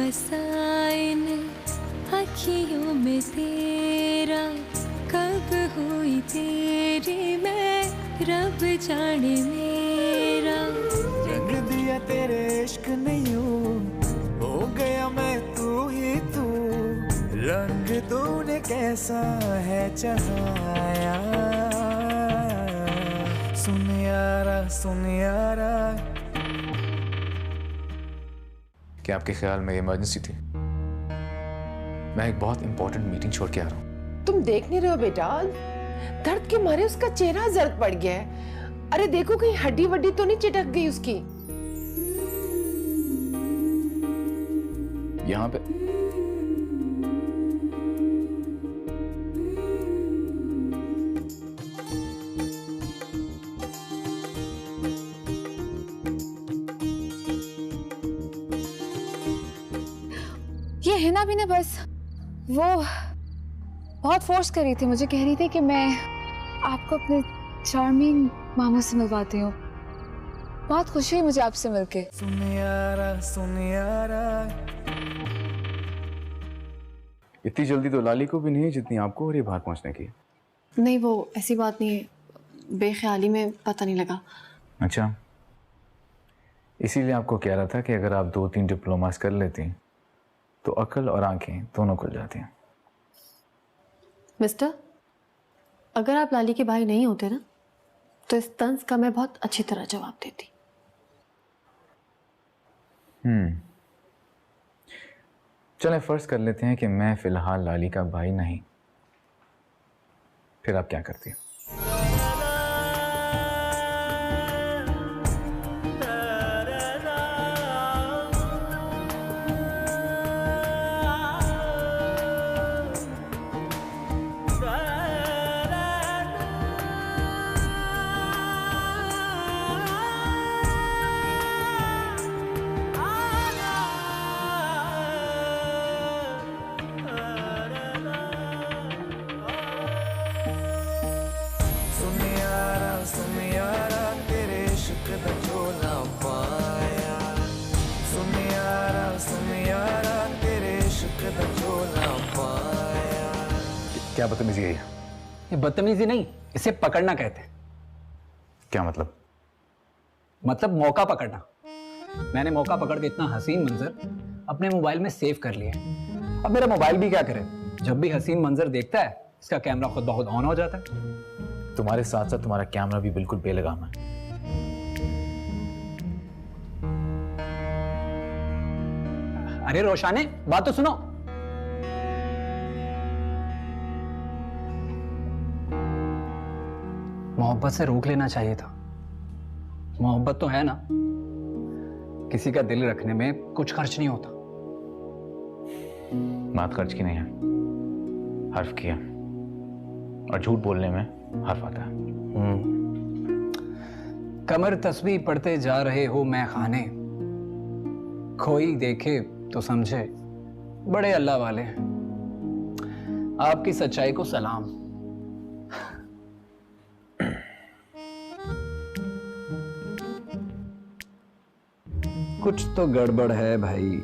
बसा इन अखियों में तेरा, कब हुई तेरी मैं रब जाने मेरा। रंग दिया तेरे इश्क ने यूं, हो गया मैं तू ही तू, रंग तूने कैसा है चढ़ाया। सुन यारा क्या आपके ख्याल में इमरजेंसी थी? मैं एक बहुत इंपॉर्टेंट मीटिंग छोड़ के आ रहा हूँ। तुम देख नहीं रहे हो बेटा, दर्द के मारे उसका चेहरा जर्द पड़ गया है। अरे देखो कहीं हड्डी वड्डी तो नहीं चिटक गई उसकी। यहाँ पे ये हिना भी ने बस वो बहुत फोर्स कर रही थी, मुझे कह रही थी कि मैं आपको अपने चार्मिंग मामू से मिलवाती हूँ। बहुत खुशी हुई मुझे आपसे मिलके। सुन यारा। इतनी जल्दी तो लाली को भी नहीं जितनी आपको और ये बाहर पहुंचने की। नहीं, वो ऐसी बात नहीं है, बेख्याली में पता नहीं लगा। अच्छा, इसीलिए आपको कह रहा था कि अगर आप 2-3 डिप्लोमास कर लेती तो अकल और आंखें दोनों खुल जाती हैं। मिस्टर, अगर आप लाली के भाई नहीं होते ना, तो इस तंज का मैं बहुत अच्छी तरह जवाब देती। चलें फर्ज कर लेते हैं कि मैं फिलहाल लाली का भाई नहीं, फिर आप क्या करती हैं? सुन यारा तेरे इश्क दा झोला पाया। सुन यारा तेरे इश्क दा झोला पाया। क्या बदतमीजी है ये? बदतमीजी नहीं, इसे पकड़ना कहते हैं। क्या मतलब? मतलब मौका पकड़ना। मैंने मौका पकड़ के इतना हसीन मंजर अपने मोबाइल में सेव कर लिया है। अब मेरा मोबाइल भी क्या करे, जब भी हसीन मंजर देखता है इसका कैमरा खुद ब खुद ऑन हो जाता है। तुम्हारे साथ साथ तुम्हारा कैमरा भी बिल्कुल बेलगाम है। अरे रोशाने, बात तो सुनो। मोहब्बत से रोक लेना चाहिए था। मोहब्बत तो है ना, किसी का दिल रखने में कुछ खर्च नहीं होता। बात खर्च की नहीं है, हर्फ की है, और झूठ बोलने में हर्फ आता है। कमर तस्बीह पढ़ते जा रहे हो मैं खाने, कोई देखे तो समझे बड़े अल्लाह वाले हैं। आपकी सच्चाई को सलाम। कुछ तो गड़बड़ है भाई।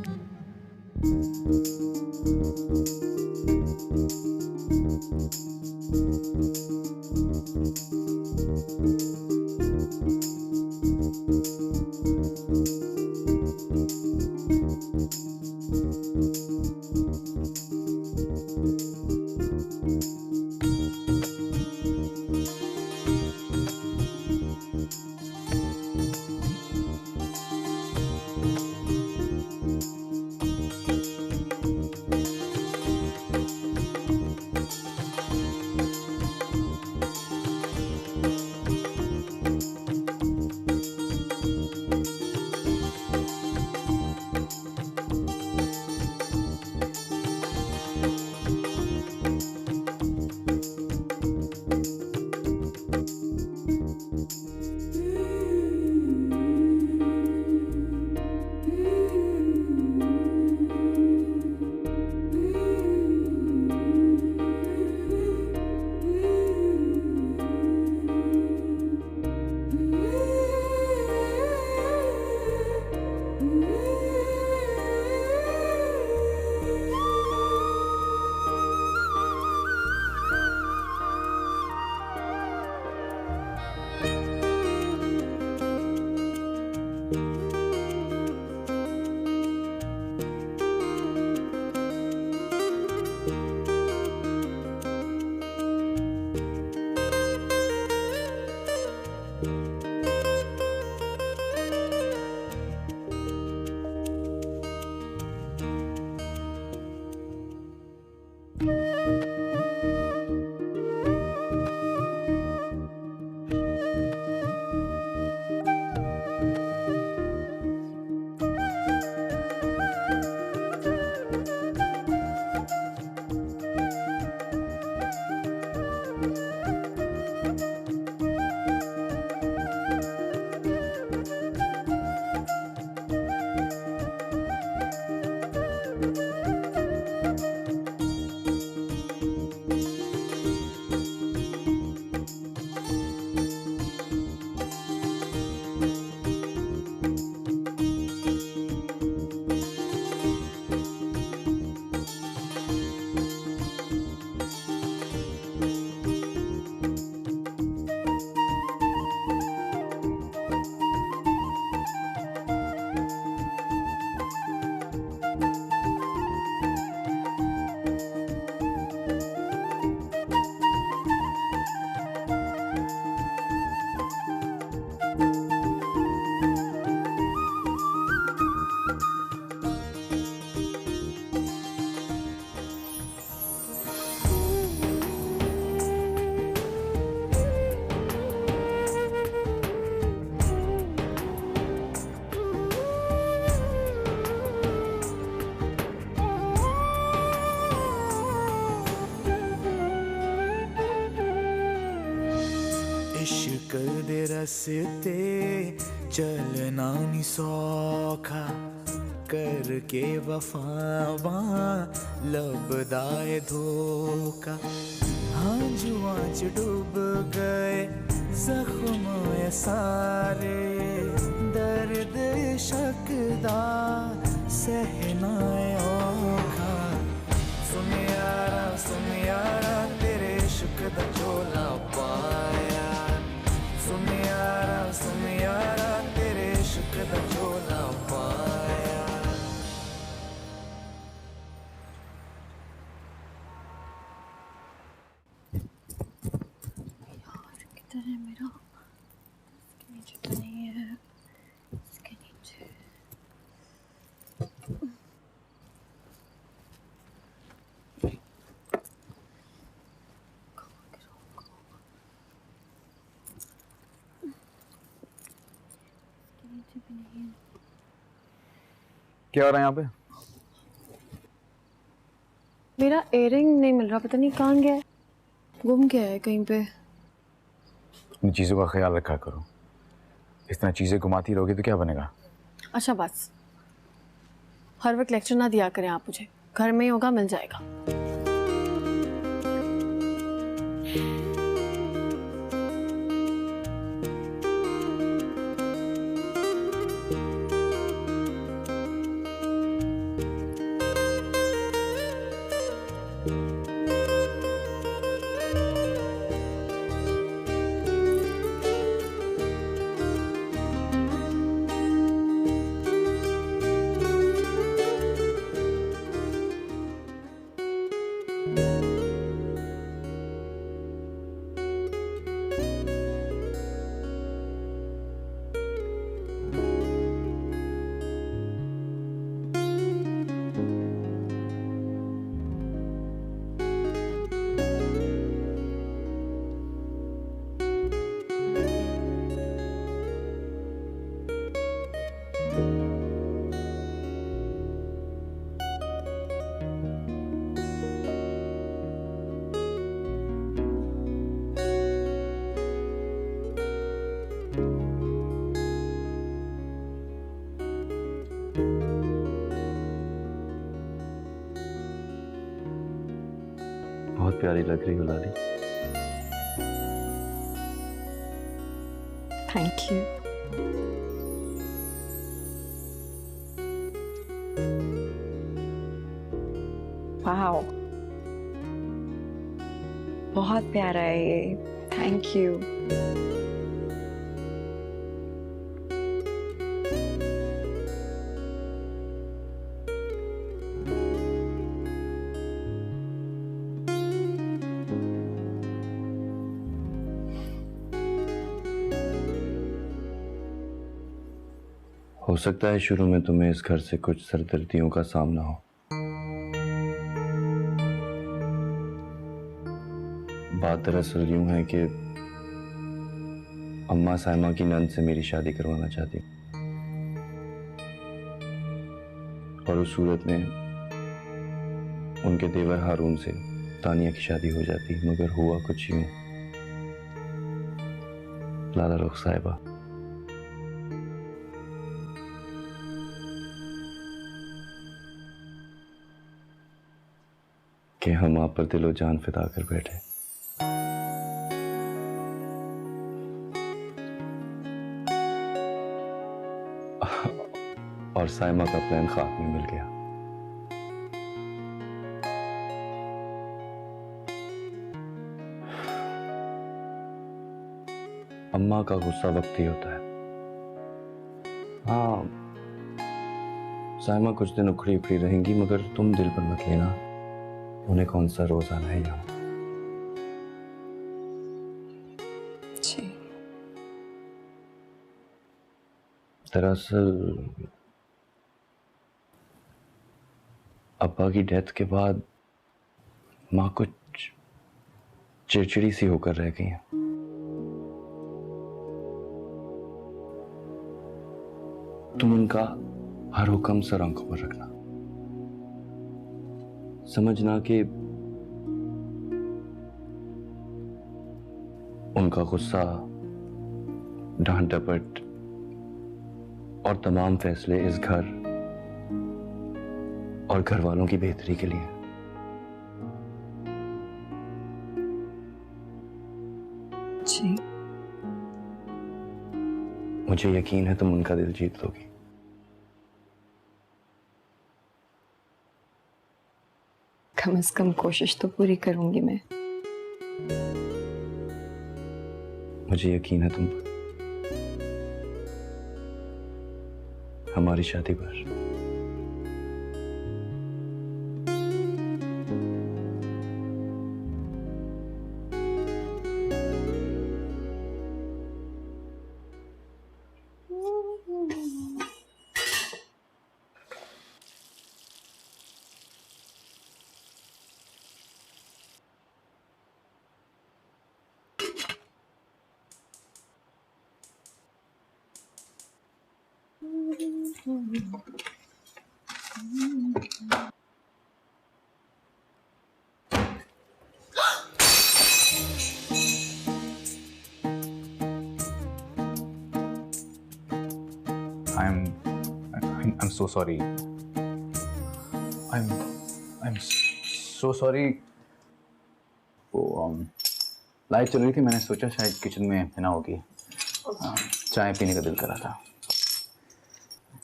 मुश्किल दे रस्ते चलना नी सौखा करके वफावां लभदा ए धोखा हाँ जुआं च डूब गए जख्म ए सारे दर्द इश्क दा सहना ए औखा सुन यारा तेरे इश्क दा झोला पाया सुन यारा तेरे इश्क दा झोला पाया। किधर है मेरा? इसके नीचे तो नहीं है, इसके नीचे। क्या हो रहा है यहाँ पे? मेरा इयररिंग नहीं मिल रहा, पता नहीं कहाँ गया है, गुम गया है कहीं पे। इन चीज़ों का ख्याल रखा करो, इस तरह चीज़ें घुमाती रहोगी तो क्या बनेगा? अच्छा बस, हर वक्त लेक्चर ना दिया करें आप मुझे, घर में ही होगा, मिल जाएगा। बहुत प्यारी लग रही हो लाली। Thank you. वाओ, बहुत प्यारा है ये, थैंक यू। हो सकता है शुरू में तुम्हें इस घर से कुछ सरदर्दियों का सामना हो। बात दरअसल यूं है कि अम्मा साइमा की नंद से मेरी शादी करवाना चाहती हूँ, और उस सूरत में उनके देवर हारून से तानिया की शादी हो जाती। मगर हुआ कुछ यूं, लाला रुख साहिबा, कि हम आप पर दिलो जान फिदा कर बैठे। और साइमा का प्लान खाक में मिल गया। अम्मा का गुस्सा वक्त ही होता है। हाँ, साइमा कुछ दिन उखड़ी उखड़ी रहेंगी, मगर तुम दिल पर मत लेना, उन्हें कौन सा रोज आना है यहाँ। दरअसल अब्बा की डेथ के बाद माँ कुछ चिड़चिड़ी सी होकर रह गई हैं। तुम उनका हर हुक्म सर आंखों पर रखना, समझना कि उनका गुस्सा डांट डपट और तमाम फैसले इस घर और घर वालों की बेहतरी के लिए। जी। मुझे यकीन है तुम उनका दिल जीत लोगी। कम से कम कोशिश तो पूरी करूंगी मैं। मुझे यकीन है तुम पर। हमारी शादी पर। I'm so sorry. I'm so sorry. वो लाइट चल रही थी, मैंने सोचा शायद किचन में हिना होगी, चाय पीने का दिल कर रहा था।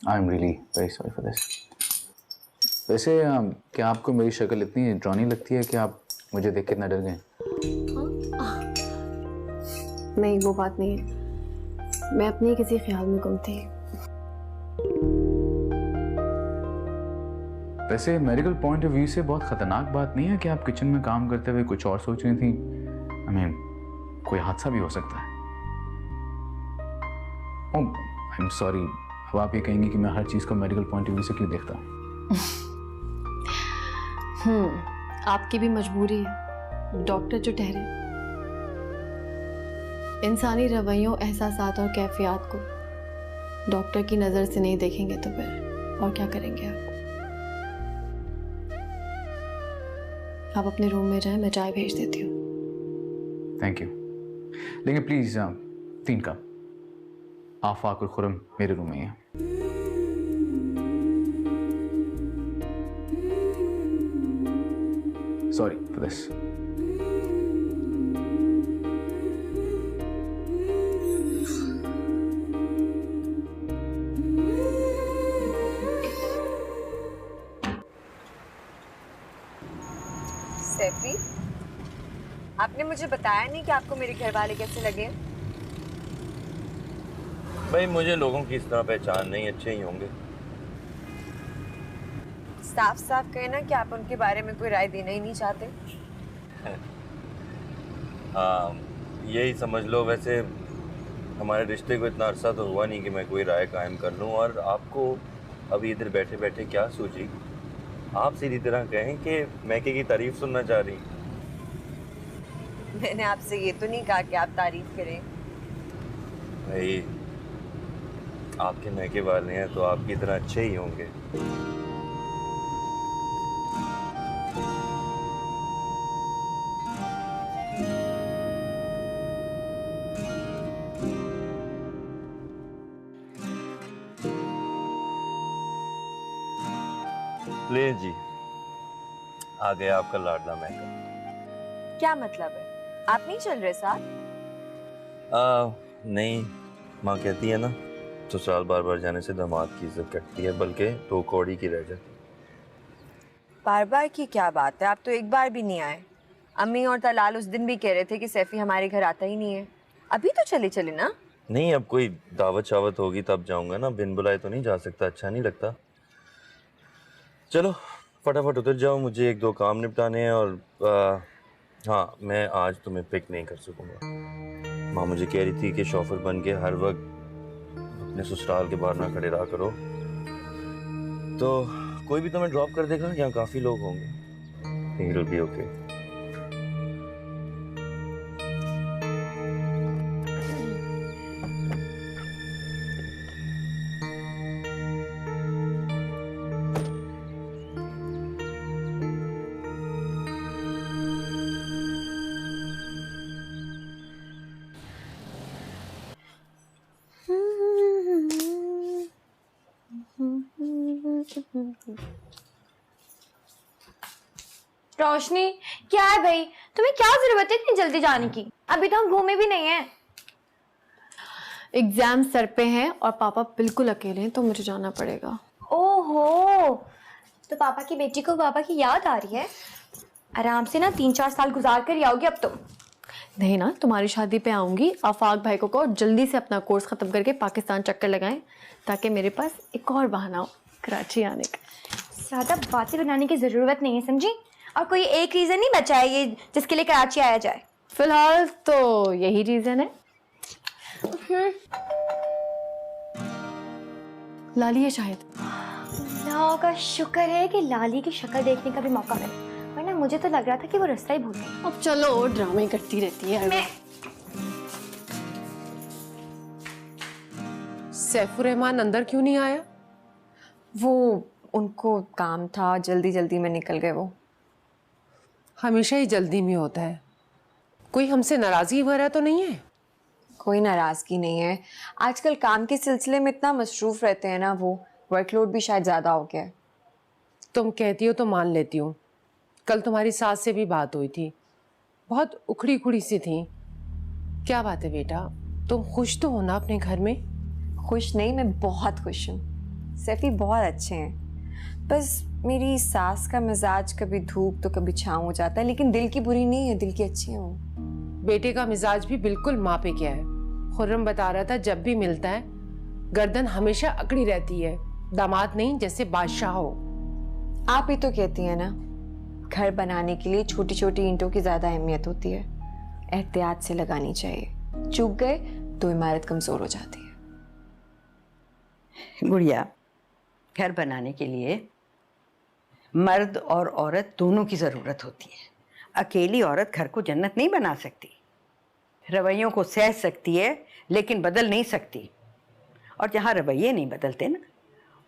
I'm really very sorry for this. वैसे क्या आपको मेरी शक्ल इतनी ड्रॉनी लगती है कि आप मुझे देख के इतना डर गए? नहीं, वो बात नहीं है, मैं अपने किसी ख्याल में गुम थी। वैसे मेडिकल पॉइंट ऑफ व्यू से बहुत खतरनाक बात नहीं है कि आप किचन में काम करते हुए कुछ और सोच रही थी? I mean, कोई हादसा भी हो सकता है। Oh, I'm sorry. अब आप ये कहेंगे कि मैं हर चीज को मेडिकल पॉइंट ऑफ व्यू से क्यों देखता हूँ? आपकी भी मजबूरी है, डॉक्टर जो ठहरे। इंसानी रवैयों, एहसासात और कैफियत को डॉक्टर की नज़र से नहीं देखेंगे तो फिर और क्या करेंगे आप? आप अपने रूम में जाएं, मैं चाय भेज देती हूँ। थैंक यू, लेकिन प्लीज 3 कप। आफाक और खुरम मेरे रूम में ही है। Sorry for this. सैफी, आपने मुझे बताया नहीं कि आपको मेरे घर वाले कैसे लगे? भाई मुझे लोगों की इस तरह पहचान नहीं, अच्छे ही होंगे। साफ साफ कहना कि आप उनके बारे में कोई राय देना ही नहीं चाहते। हाँ, यही समझ लो। वैसे हमारे रिश्ते को इतना अरसा तो हुआ नहीं कि मैं कोई राय कायम कर लूँ, और आपको अभी इधर बैठे बैठे क्या सूझी? आप सीधी तरह कहें कि मैके की तारीफ सुनना चाह रही। मैंने आपसे ये तो नहीं कहा कि आप तारीफ करें। भाई आपके मैके वाले हैं तो आपकी तरह अच्छे ही होंगे। ले जी, आ गया आपका लाडला मैका। क्या मतलब है? आप नहीं चल रहे साथ? नहीं, माँ कहती है ना, ससुराल बार बार जाने से दामाद की इज्जत कटती है, बल्कि 2 कौड़ी की रह जाती। बार बार की क्या बात है? आप तो एक बार भी नहीं आए। अम्मी और तलाल उस दिन भी कह रहे थे कि सैफी हमारे घर आता ही नहीं है। अभी तो चले चले ना। नहीं, अब कोई दावत शावत होगी तब जाऊंगा ना, बिन बुलाए तो नहीं जा सकता, अच्छा नहीं लगता। चलो फटाफट उतर जाओ, मुझे 1-2 काम निपटाने हैं। और हाँ, मैं आज तुम्हें पिक नहीं कर सकूंगा। माँ मुझे कह रही थी कि शॉफर बन के हर वक्त अपने ससुराल के बाहर ना खड़े रहा करो, तो कोई भी तुम्हें ड्रॉप कर देगा, यहाँ काफ़ी लोग होंगे। It'll be okay. रोशनी, क्या है भाई, तुम्हें क्या जरूरत है इतनी जल्दी जाने की? अभी तो हम घूमे भी नहीं हैं। एग्जाम सर पे हैं और पापा बिल्कुल अकेले हैं, तो मुझे जाना पड़ेगा। ओहो, तो पापा की बेटी को पापा की याद आ रही है? आराम से ना 3-4 साल गुजार कर ही आओगी अब तुम। नहीं ना, तुम्हारी शादी पे आऊंगी। आफाक भाई को जल्दी से अपना कोर्स खत्म करके पाकिस्तान चक्कर लगाएं, ताकि मेरे पास एक और बहाना हो कराची आने का। ज़्यादा बातें बनाने की ज़रूरत नहीं है, समझी? और कोई एक रीज़न नहीं बचा है ये जिसके लिए कराची आया जाए। फिलहाल तो यही रीजन है। लाली है शायद। अल्लाह का शुक्र है कि लाली की शक्ल देखने का भी मौका मिला, वरना मुझे तो लग रहा था कि वो रास्ता ही भूल गई। अब चलो, ड्रामे करती रहती है। सैफुर रहमान अंदर क्यों नहीं आया? वो उनको काम था, जल्दी जल्दी में निकल गए वो। हमेशा ही जल्दी में होता है। कोई हमसे नाराजगी वगैरह तो नहीं है? कोई नाराजगी नहीं है, आजकल काम के सिलसिले में इतना मसरूफ रहते हैं ना, वो वर्कलोड भी शायद ज़्यादा हो गया है। तुम कहती हो तो मान लेती हूँ। कल तुम्हारी सास से भी बात हुई थी, बहुत उखड़ी उखड़ी सी थी। क्या बात है बेटा, तुम खुश तो हो ना अपने घर में? खुश नहीं, मैं बहुत खुश हूँ। सैफी बहुत अच्छे हैं, बस मेरी सास का मिजाज कभी धूप तो कभी छाँव हो जाता है, लेकिन दिल की बुरी नहीं है, दिल की अच्छी है वो। बेटे का मिजाज भी बिल्कुल माँ पे क्या है। खुर्रम बता रहा था जब भी मिलता है गर्दन हमेशा अकड़ी रहती है, दामाद नहीं जैसे बादशाह हो। आप ही तो कहती हैं ना, घर बनाने के लिए छोटी छोटी ईंटों की ज्यादा अहमियत होती है, एहतियात से लगानी चाहिए, चूक गए तो इमारत कमजोर हो जाती है। गुड़िया, घर बनाने के लिए मर्द और औरत दोनों की ज़रूरत होती है। अकेली औरत घर को जन्नत नहीं बना सकती। रवैयों को सह सकती है लेकिन बदल नहीं सकती, और जहाँ रवैये नहीं बदलते ना,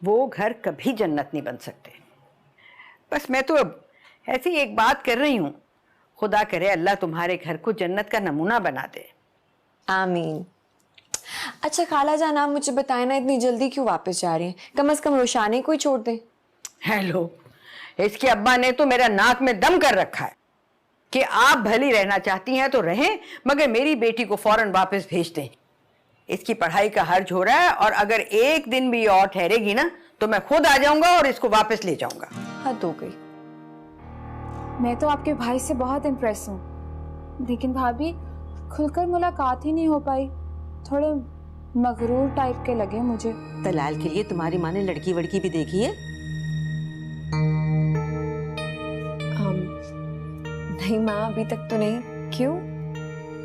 वो घर कभी जन्नत नहीं बन सकते। बस मैं तो अब ऐसी एक बात कर रही हूँ, खुदा करे अल्लाह तुम्हारे घर को जन्नत का नमूना बना दे। आमीन। अच्छा खाला जान, आप मुझे बताएं ना, इतनी जल्दी क्यों वापस जा रही हैं? कम से कम रोशाने को ही छोड़ दें। हेलो, इसके अब्बा ने तो मेरा नाक में दम कर रखा है कि आप भली रहना चाहती हैं तो रहें, मगर मेरी बेटी को फौरन वापस भेज दें। इसकी पढ़ाई का हर्ज हो रहा है, और अगर एक दिन भी और ठहरेगी ना तो मैं खुद आ जाऊंगा और इसको वापस ले जाऊंगा। हद हो गई। मैं तो आपके भाई से बहुत इम्प्रेस हूँ, लेकिन भाभी खुलकर मुलाकात ही नहीं हो पाई। थोड़े मगरूर टाइप के लगे मुझे। दलाल के लिए तुम्हारी माँ ने लड़की वड़की भी देखी है? नहीं माँ, अभी तक तो नहीं। क्यों?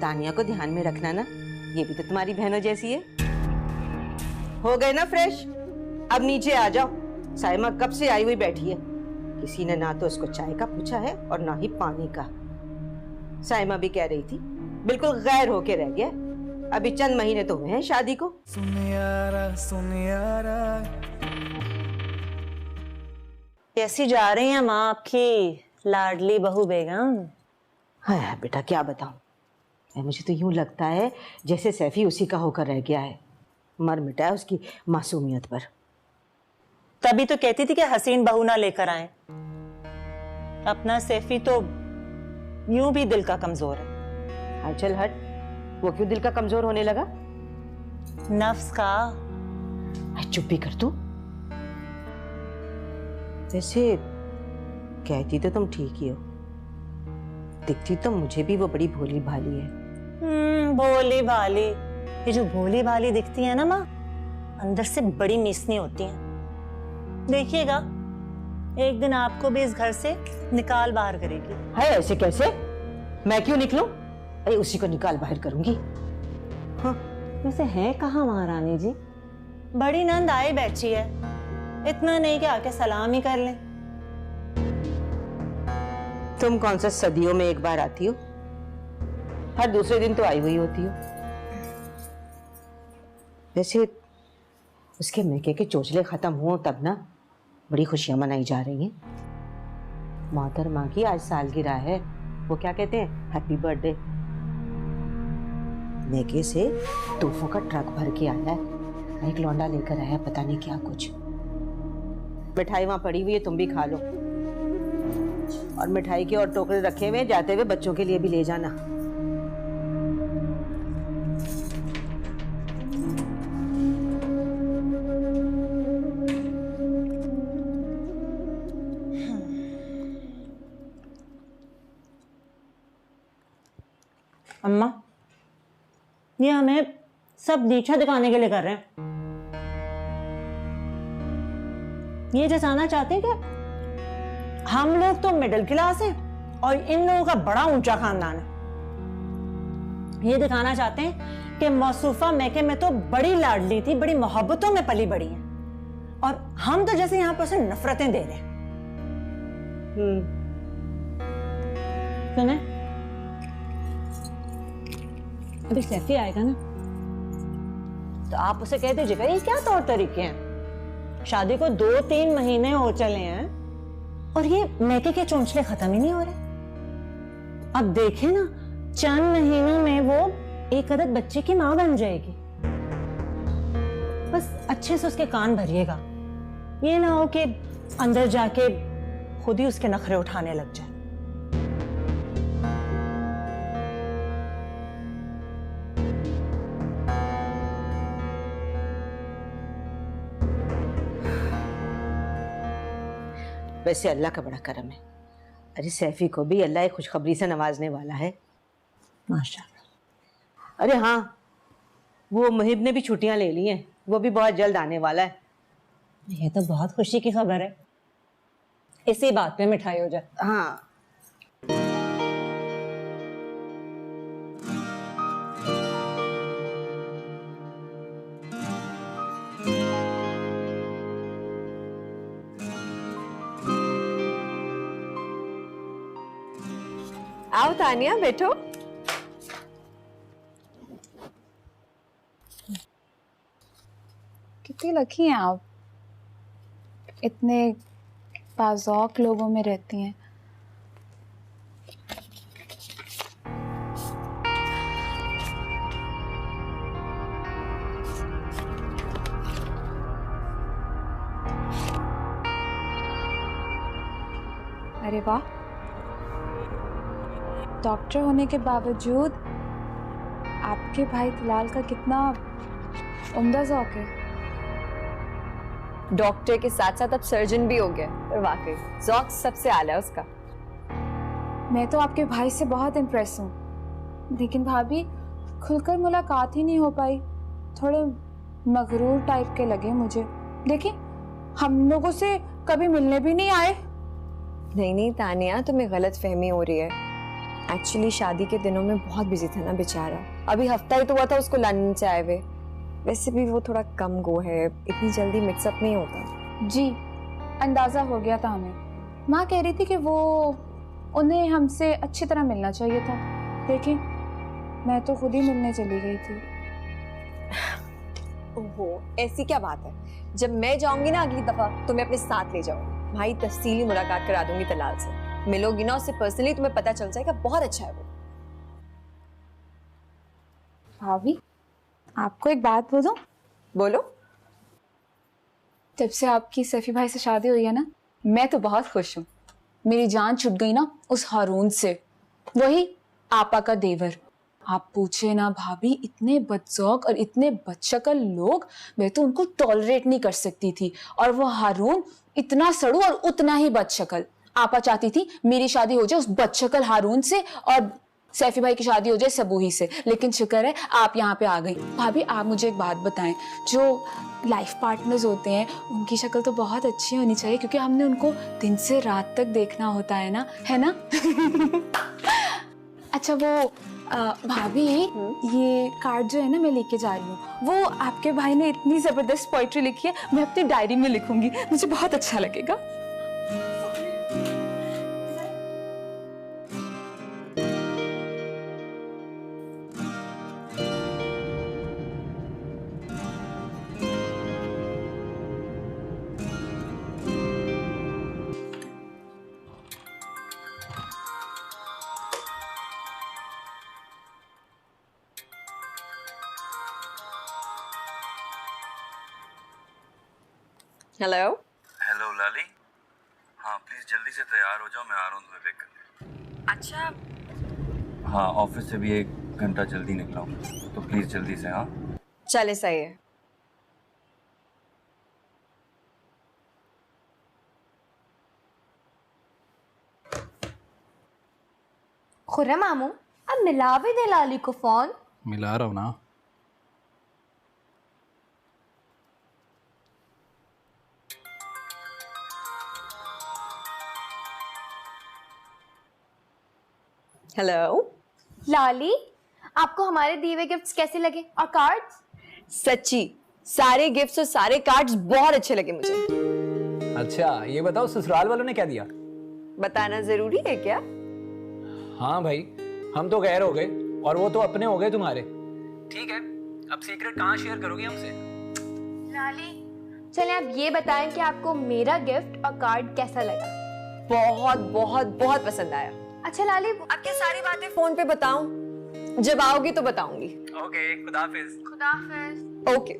तानिया को ध्यान में रखना ना, ये भी तो तुम्हारी बहनों जैसी है। हो गए ना फ्रेश? अब नीचे आ जाओ, साइमा कब से आई हुई बैठी है। किसी ने ना तो उसको चाय का पूछा है और ना ही पानी का। साइमा भी कह रही थी बिल्कुल गैर होके रह गया, अभी चंद महीने तो हुए हैं शादी को। कैसी जा रही हैं माँ आपकी लाडली बहू बेगम? हाँ बेटा, क्या बताऊं, मुझे तो यूं लगता है जैसे सैफी उसी का होकर रह गया है, मर मिटा है उसकी मासूमियत पर। तभी तो कहती थी कि हसीन बहू ना लेकर आए। अपना सैफी तो यूं भी दिल का कमजोर है। हाँ चल हट, वो क्यों दिल का कमजोर होने लगा? नफ्स का। चुप भी कर तू। वैसे कहती तो तुम ठीक ही हो, दिखती तो मुझे भी वो बड़ी भोली भाली है। भोली भाली, ये जो भोली भाली दिखती है ना माँ, अंदर से बड़ी मीसनी होती हैं। देखिएगा एक दिन आपको भी इस घर से निकाल बाहर करेगी। है ऐसे कैसे? मैं क्यों निकलूं? अरे उसी को निकाल बाहर करूंगी। हाँ, वैसे है कहाँ महारानी जी? बड़ी नंद आई बैठी है, इतना नहीं कि आके सलाम ही कर लें। तुम कौन सा सदियों में एक बार आती हो, हर दूसरे दिन तो आई हुई होती हो। वैसे उसके मैके के चोचले खत्म हुए तब ना बड़ी खुशियां मनाई जा रही हैं। मोहतरमा की आज सालगिरह है, वो क्या कहते हैं, हैप्पी बर्थडे। मैके से तोहफों का ट्रक भर के आया है, एक लौंडा लेकर आया, पता नहीं क्या कुछ। मिठाई वहाँ पड़ी हुई है, तुम भी खा लो। और मिठाई के और टोकरे रखे हुए, जाते हुए बच्चों के लिए भी ले जाना। अम्मा, ये हमें सब नीचा दिखाने के लिए कर रहे हैं। ये जताना चाहते हैं कि हम लोग तो मिडिल क्लास हैं और इन लोगों का बड़ा ऊंचा खानदान है। ये दिखाना चाहते हैं कि मौसूफा मैके में तो बड़ी लाडली थी, बड़ी मोहब्बतों में पली बड़ी है, और हम तो जैसे यहाँ पर उसे नफरतें दे रहे हैं। सुने, अभी सैफी आएगा ना, तो आप उसे कह दीजिएगा ये क्या तौर तरीके हैं। शादी को 2-3 महीने हो चले हैं और ये मैके के चोंचले खत्म ही नहीं हो रहे। अब देखें ना, चंद महीनों में वो एक अदद बच्चे की मां बन जाएगी। बस अच्छे से उसके कान भरिएगा, ये ना हो कि अंदर जाके खुद ही उसके नखरे उठाने लग जाए। वैसे अल्लाह का बड़ा करम है, अरे सैफी को भी अल्लाह एक खुशखबरी से नवाजने वाला है, माशाअल्लाह। अरे हाँ, वो मुहिब ने भी छुट्टियां ले ली हैं, वो भी बहुत जल्द आने वाला है। ये तो बहुत खुशी की खबर है। इसी बात पे मिठाई हो जाए। हाँ, आओ तानिया, बैठो। कितनी लकी हैं आप, इतने बाज़ौक लोगों में रहती हैं। अरे वाह, डॉक्टर होने के बावजूद आपके भाई तलाल का कितना उम्दा ज़ौक है। डॉक्टर के साथ साथ अब सर्जन भी हो गया, और वाकई ज़ौक सबसे आला है उसका। मैं तो आपके भाई से बहुत इम्प्रेस हूँ, लेकिन भाभी खुलकर मुलाकात ही नहीं हो पाई। थोड़े मगरूर टाइप के लगे मुझे। देखिए, हम लोगों से कभी मिलने भी नहीं आए। नहीं तानिया, तुम्हें गलत फहमी हो रही है। एक्चुअली शादी के दिनों में बहुत बिजी था ना बेचारा, अभी हफ्ता ही तो हुआ था उसको लंदन से आए हुए। वैसे भी वो थोड़ा कम गो है, इतनी जल्दी मिक्सअप नहीं होता। जी, अंदाजा हो गया था हमें। माँ कह रही थी कि वो उन्हें हमसे अच्छी तरह मिलना चाहिए था, लेकिन मैं तो खुद ही मिलने चली गई थी। ओहो, ऐसी क्या बात है। जब मैं जाऊंगी ना अगली दफा, तो मैं अपने साथ ले जाऊंगी। भाई तफसीली मुलाकात करा दूंगी तलाल से, मिलोगी ना उससे पर्सनली, तुम्हें पता चल जाएगा बहुत अच्छा है वो। भाभी, आपको एक बात बोलूं? बोलो। जब से आपकी सैफी भाई से शादी हुई है ना, मैं तो बहुत खुश हूँ। मेरी जान छुट गई ना उस हारून से, वही आपा का देवर। आप पूछे ना भाभी, इतने बदजौक और इतने बदशक्ल लोग, मैं तो उनको टॉलरेट नहीं कर सकती थी। और वो हारून इतना सड़ू और उतना ही बदशक्ल। आपा चाहती थी मेरी शादी हो जाए उस बदशक्ल हारून से और सैफी भाई की शादी हो जाए सबूही से, लेकिन शुक्र है आप यहाँ पे आ गई। भाभी, आप मुझे एक बात बताएं, जो लाइफ पार्टनर्स होते हैं उनकी शक्ल तो बहुत अच्छी होनी चाहिए, क्योंकि हमने उनको दिन से रात तक देखना होता है ना, है ना? अच्छा वो भाभी, ये कार्ड जो है ना मैं लेके जा रही हूँ, वो आपके भाई ने इतनी जबरदस्त पोइट्री लिखी है, मैं अपनी डायरी में लिखूंगी, मुझे बहुत अच्छा लगेगा। हेलो। हेलो लाली। हाँ प्लीज जल्दी से तैयार हो जाओ, मैं आ रहा हूँ तुम्हें पिक करने। अच्छा हाँ ऑफिस से भी 1 घंटा जल्दी निकला हूँ, तो प्लीज जल्दी से। हाँ चले, सही है। खुर्रम मामू, अब मिला भी दे लाली को फोन। मिला रहा हूँ ना। हेलो लाली, आपको हमारे दिए हुए गिफ्ट्स कैसे लगे और कार्ड्स? सच्ची सारे गिफ्ट्स और सारे कार्ड्स बहुत अच्छे लगे मुझे। अच्छा ये बताओ ससुराल वालों ने क्या दिया? बताना जरूरी है क्या? हाँ भाई, हम तो गैर हो गए और वो तो अपने हो गए तुम्हारे। ठीक है, अब सीक्रेट कहाँ शेयर करोगी हमसे? लाली चलें आप ये बताएं कि आपको मेरा गिफ्ट और कार्ड कैसा लगा? बहुत बहुत बहुत पसंद आया। अच्छा लाली, अब क्या सारी बातें फोन पे बताऊं? जब आओगी तो बताऊंगी। ओके, खुदाफिज। खुदाफिज। ओके।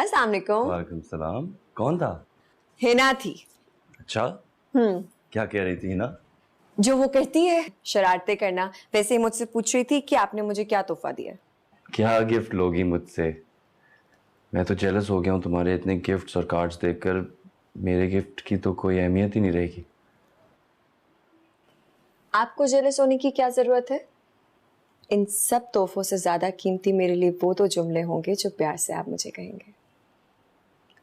अस्सलाम वालेकुम। वालेकुम सलाम। कौन था? हिना थी। अच्छा क्या कह रही थी ना? जो वो कहती है शरारतें करना, वैसे ही मुझसे पूछ रही थी कि आपने मुझे क्या तोहफा दिया। क्या गिफ्ट लोगी मुझसे? मैं तो जेलस हो गया हूँ तुम्हारे इतने गिफ्ट्स और कार्ड्स देखकर। मेरे गिफ्ट की तो कोई अहमियत ही नहीं रहेगी। आपको जेलस होने की क्या जरूरत है? इन सब तोहफों से ज्यादा कीमती मेरे लिए वो तो जुमले होंगे जो प्यार से आप मुझे कहेंगे।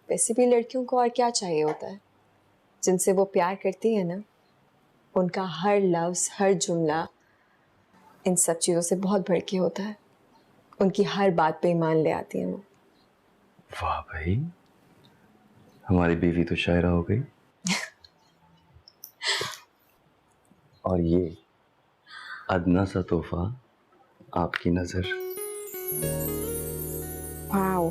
वैसे भी लड़कियों को और क्या चाहिए होता है, जिनसे वो प्यार करती है ना, उनका हर लफ्ज हर जुमला इन सब चीजों से बहुत बढ़ के होता है। उनकी हर बात पे ईमान ले आती है वो। वाह भाई, हमारी बीवी तो शायरा हो गई। और ये अदना सा तोहफा आपकी नजर। Wow,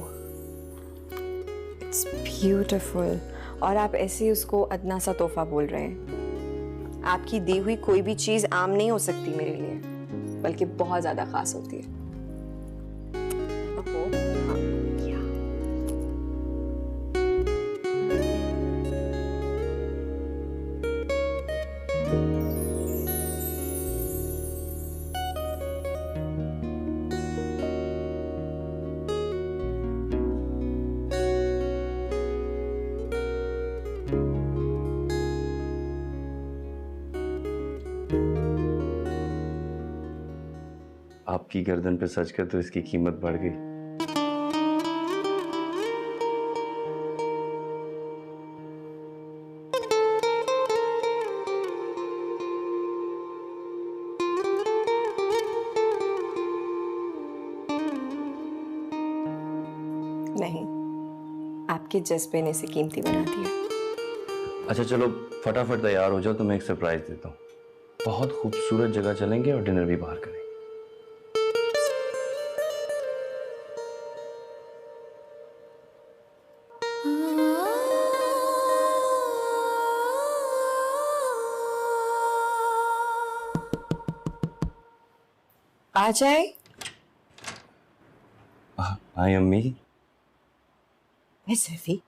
it's beautiful. और आप ऐसे ही उसको अदना सा तोहफा बोल रहे हैं। आपकी दी हुई कोई भी चीज आम नहीं हो सकती मेरे लिए, बल्कि बहुत ज्यादा खास होती है। ओहो, हाँ, क्या? आपकी गर्दन पे सज कर तो इसकी कीमत बढ़ गई। नहीं, आपके जज्बे ने इसे कीमती बना दिया। अच्छा चलो फटाफट तैयार हो जाओ, तो मैं एक सरप्राइज देता हूँ। बहुत खूबसूरत जगह चलेंगे और डिनर भी बाहर करेंगे। आ जाए। हाय अम्मी। सैफी,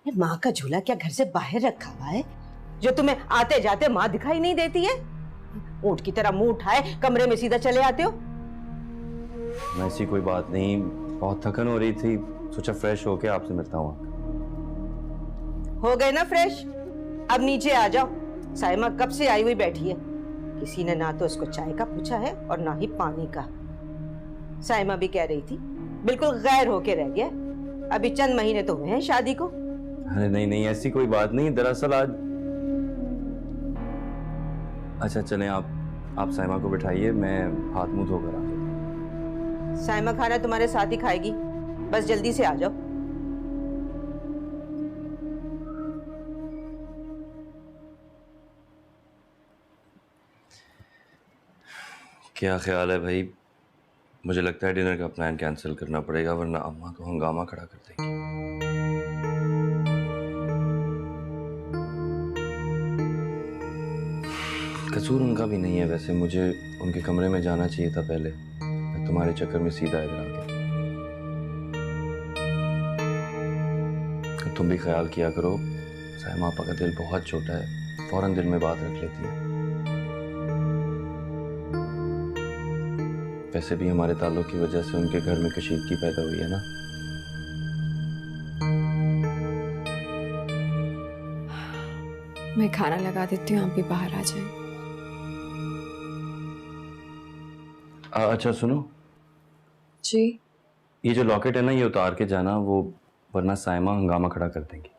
माँ का झूला क्या घर से बाहर रखा हुआ है जो तुम्हें आते जाते माँ दिखाई नहीं देती है? ऊंट की तरह मुंह उठाए कमरे में सीधा चले आते हो। ऐसी कोई बात नहीं, बहुत थकन हो रही थी, सोचा फ्रेश होके आपसे मिलता हूँ। हो गए ना फ्रेश? अब नीचे आ जाओ। साइमा कब से आई हुई बैठी है, किसी ने ना तो उसको चाय का पूछा है और ना ही पानी का। साइमा भी कह रही थी बिल्कुल गैर होके रह गया। अभी चंद महीने तो हुए हैं शादी को। अरे नहीं नहीं, ऐसी कोई बात नहीं, दरअसल आज। अच्छा चलें, आप साइमा को बिठाइए, मैं हाथ मुंह धोकर आ जाता हूँ। साइमा खाना तुम्हारे साथ ही खाएगी, बस जल्दी से आ जाओ। क्या ख्याल है भाई? मुझे लगता है डिनर का प्लान कैंसिल करना पड़ेगा, वरना अम्मा तो हंगामा खड़ा कर देंगी। कसूर उनका भी नहीं है वैसे, मुझे उनके कमरे में जाना चाहिए था पहले। मैं तुम्हारे चक्कर में सीधा इधर आ गया। तुम भी ख्याल किया करो, साइमा आपा का दिल बहुत छोटा है, फौरन दिल में बात रख लेती है। वैसे भी हमारे ताल्लुक की वजह से उनके घर में कशीदगी पैदा हुई है ना। मैं खाना लगा देती हूँ, आप भी बाहर आ जाएं। अच्छा सुनो जी। ये जो लॉकेट है ना, ये उतार के जाना, वो वरना साइमा हंगामा खड़ा कर देंगी।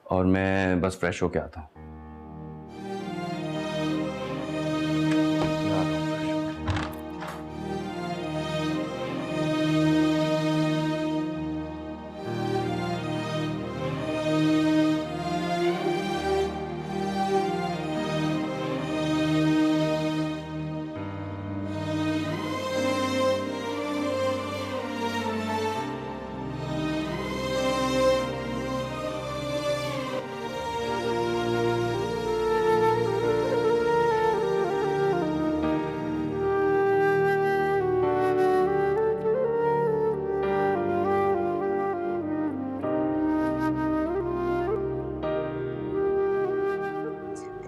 और मैं बस फ्रेश होके आता हूँ।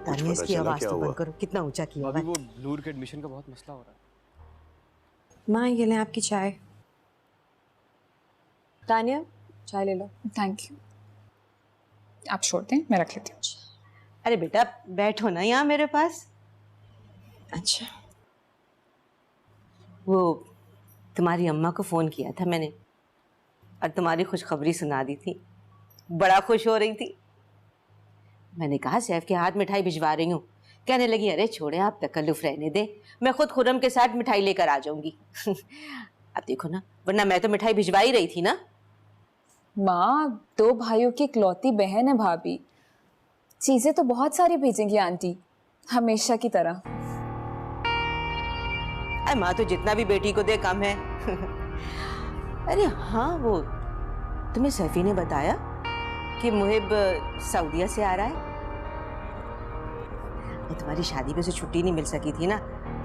तानिया, इसकी आवाज तो बंद करो। कितना ऊंचा किया हुआ है। वो नूर के एडमिशन का बहुत मसला हो रहा है। माँ ये लें आपकी चाय। तानिया चाय ले लो। Thank you. आप छोड़ दें, मैं रख लेती हूँ। अरे बेटा बैठो ना यहाँ मेरे पास। अच्छा। वो तुम्हारी अम्मा को फोन किया था मैंने और तुम्हारी खुशखबरी सुना दी थी। बड़ा खुश हो रही थी। मैंने कहा सैफ के हाथ मिठाई भिजवा रही हूँ। कहने लगी अरे छोड़े आप तकल्लुफ रहने दे, मैं खुद खुर्रम के साथ मिठाई लेकर आ जाऊंगी। अब देखो ना, वरना मैं तो मिठाई भिजवा ही रही थी ना। माँ 2 भाइयों की इकलौती बहन है भाभी, चीजें तो बहुत सारी भेजेंगी आंटी, हमेशा की तरह। अरे माँ तो जितना भी बेटी को दे कम है। अरे हाँ, वो तुम्हें सैफी ने बताया कि मुहिब सऊदीया से आ रहा है। तुम्हारी शादी पे उसे छुट्टी नहीं मिल सकी थी ना,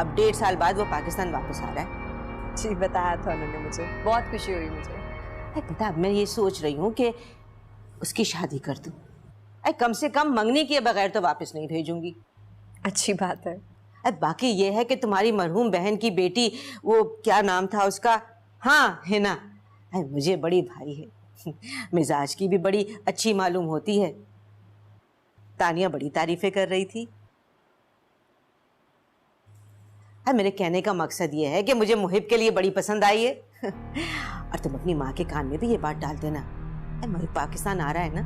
अब 1.5 साल बाद वो पाकिस्तान वापस आ रहा है। जी बताया था उन्होंने मुझे, बहुत खुशी हुई मुझे। पता, अब मैं ये सोच रही हूँ कि उसकी शादी कर दूँ। कम से कम मंगनी किए बगैर तो वापस नहीं भेजूंगी। अच्छी बात है। बाकी ये है कि तुम्हारी मरहूम बहन की बेटी, वो क्या नाम था उसका, हाँ हिना, मुझे बड़ी भाई है, मिजाज की भी बड़ी अच्छी मालूम होती है। तानिया बड़ी तारीफें कर रही थी। मेरे कहने का मकसद ये है कि मुझे मुहिब के लिए बड़ी पसंद आई है। और तुम अपनी माँ के कान में भी ये बात डाल देना, मुहिब पाकिस्तान आ रहा है ना।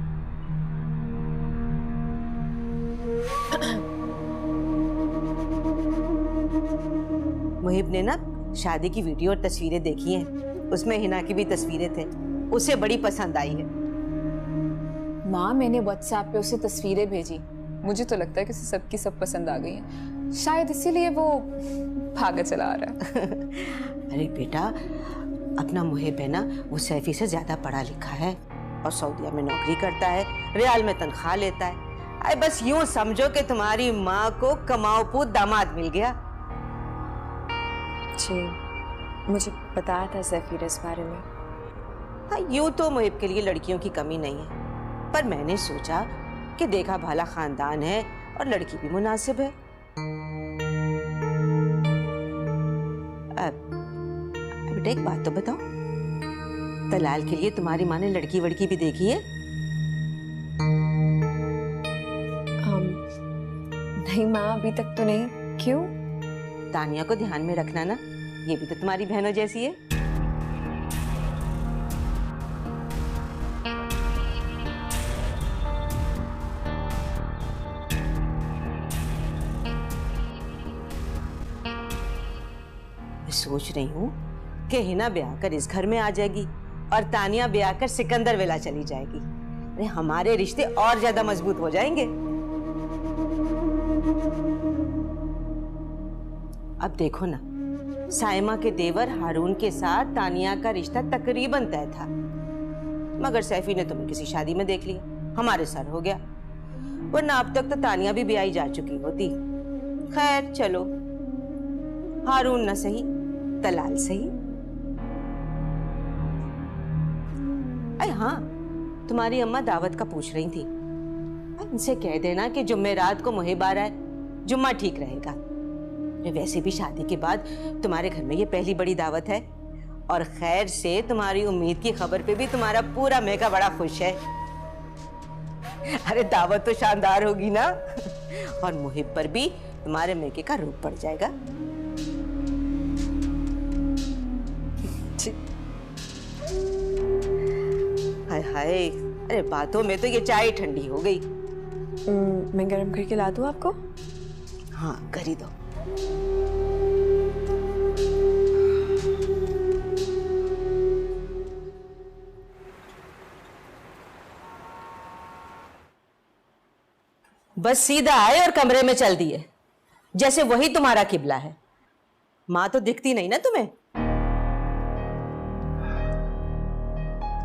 मुहिब ने ना शादी की वीडियो और तस्वीरें देखी हैं, उसमें हिना की भी तस्वीरें थे, उसे बड़ी पसंद आई है। माँ मैंने व्हाट्सएप पे उसे तस्वीरें भेजी, मुझे तो लगता है कि उसे सबकी सब पसंद आ गई हैं, शायद इसीलिए वो भागा चला आ रहा है। अरे बेटा, अपना मुहिब है ना, वो सैफी से ज्यादा पढ़ा लिखा है और सऊदीया में नौकरी करता है, रियाल में तनख्वाह लेता है। अरे बस यूं समझो कि तुम्हारी माँ को कमाऊपूत दामाद मिल गया। जी मुझे बताया था सैफी ने इस बारे में। हाँ, यूं तो मुहिब के लिए लड़कियों की कमी नहीं है, पर मैंने सोचा कि देखा भाला खानदान है और लड़की भी मुनासिब है। बेटा एक बात तो बताओ, तलाल के लिए तुम्हारी माँ ने लड़की वड़की भी देखी है? नहीं माँ, अभी तक तो नहीं। क्यों? तानिया को ध्यान में रखना ना, ये भी तो तुम्हारी बहनों जैसी है। मैं सोच रही हूँ कि हिना ब्याह कर इस घर में आ जाएगी और तानिया ब्याह कर सिकंदर विला चली जाएगी। अरे हमारे रिश्ते और ज्यादा मजबूत हो जाएंगे। अब देखो ना, साइमा के देवर हारून के साथ तानिया का रिश्ता तकरीबन तय था, मगर सैफी ने तुम्हें किसी शादी में देख लिया, हमारे सर हो गया, वरना अब तक तो तानिया भी ब्याही जा चुकी होती। खैर चलो, हारून न सही तलाल सही। अरे हाँ, तुम्हारी अम्मा दावत का पूछ रही थी। इनसे कह देना कि जुम्मेरात को मुहिब आ रहा है, जुम्मा ठीक रहेगा। वैसे भी शादी के बाद तुम्हारे घर में ये पहली बड़ी दावत है, और खैर से तुम्हारी उम्मीद की खबर पे भी तुम्हारा पूरा मेका बड़ा खुश है। अरे दावत तो शानदार होगी ना, और मुहिब पर भी तुम्हारे मेके का रूप पड़ जाएगा। हाय हाय, अरे बातों में तो ये चाय ठंडी हो गई। मैं गरम करके ला दूं आपको? हाँ, कर ही दो। बस सीधा आए और कमरे में चल दिए, जैसे वही तुम्हारा किबला है। माँ तो दिखती नहीं ना तुम्हें?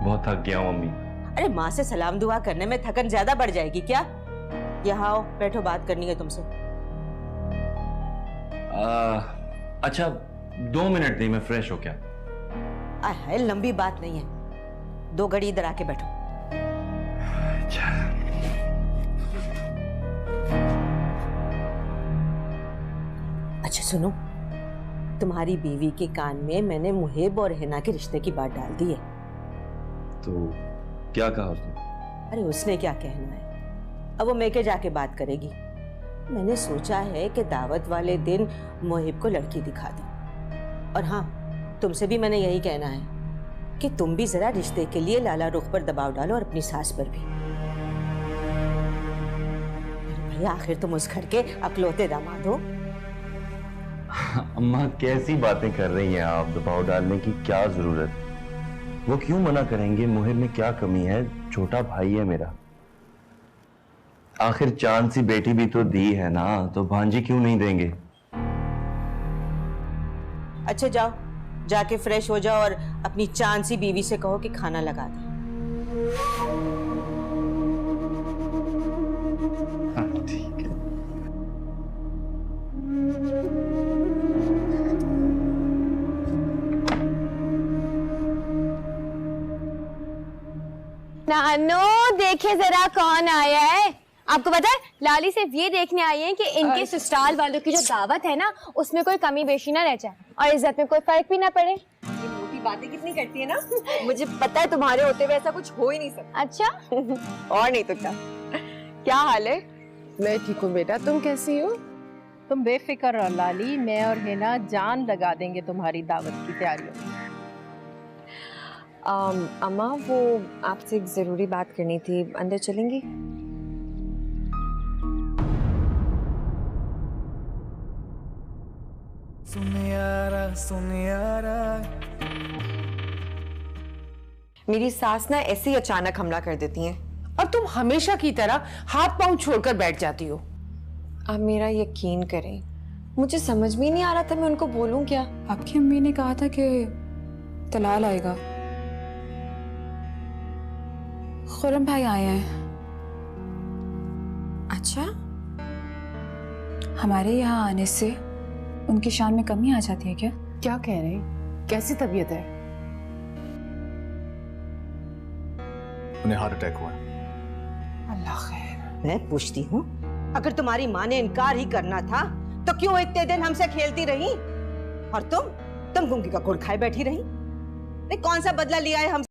बहुत थक गया हूं मम्मी। अरे माँ से सलाम दुआ करने में थकन ज्यादा बढ़ जाएगी क्या? यहाँ आओ, बैठो, बात करनी है तुमसे। अच्छा 2 मिनट दी, मैं फ्रेश हो क्या? है, लंबी बात नहीं है, 2 घड़ी इधर आके बैठो। अच्छा सुनो, तुम्हारी बीवी के कान में मैंने मुहिब और हिना के रिश्ते की बात डाल दी है। तो क्या कहा उसने? अरे उसने क्या कहना है, अब वो मेके जाके बात करेगी। मैंने सोचा है कि दावत वाले दिन मुहिब को लड़की दिखा दूं। और हाँ, तुमसे भी मैंने यही कहना है कि तुम भी जरा रिश्ते के लिए लाला रुख पर दबाव डालो, और अपनी सास पर भी। भैया आखिर तुम उस घर के अकलौते दामाद हो। अम्मा कैसी बातें कर रही हैं आप? दबाव डालने की क्या जरूरत? वो क्यों मना करेंगे? मुहिब में क्या कमी है? छोटा भाई है मेरा। आखिर चांद सी बेटी भी तो दी है ना, तो भांजी क्यों नहीं देंगे? अच्छा जाओ, जाके फ्रेश हो जाओ और अपनी चांद सी बीवी से कहो कि खाना लगा दे। हाँ, ठीक है। नानो देखे जरा कौन आया है। आपको पता है लाली सिर्फ ये देखने आई है कि इनके ससुराल वालों की जो दावत है ना, उसमें कोई कमी बेशी ना रह जाए और इज्जत में कोई फर्क भी ना पड़े। ये मोटी बातें कितनी करती है ना। मुझे पता है तुम्हारे होते हुए ऐसा कुछ हो ही नहीं सकता। अच्छा और नहीं तो क्या। क्या हाल है? मैं ठीक हूँ बेटा, तुम कैसी हो? तुम बेफिक्र रहो लाली, मैं और हिना जान लगा देंगे तुम्हारी दावत की तैयारियों में। अम्मा वो आपसे एक जरूरी बात करनी थी, अंदर चलेंगी? सुन यारा। मेरी सास ना ऐसे ही अचानक हमला कर देती हैं। और तुम हमेशा की तरह हाथ पांव छोड़कर बैठ जाती हो। आप मेरा यकीन करें, मुझे समझ में नहीं आ रहा था मैं उनको बोलूं क्या। आपकी अम्मी ने कहा था कि तलाल आएगा। खुरम भाई आए हैं। अच्छा, हमारे यहाँ आने से उनकी शान में कमी आ जाती है क्या? क्या कह रहे हैं? कैसी तबीयत है? उन्हें हार्ट अटैक हुआ है। अल्लाह खैर। मैं पूछती हूँ, अगर तुम्हारी माँ ने इनकार ही करना था तो क्यों इतने दिन हमसे खेलती रही? और तुम गुंगी का गुड़ खाए बैठी रही। कौन सा बदला लिया है हम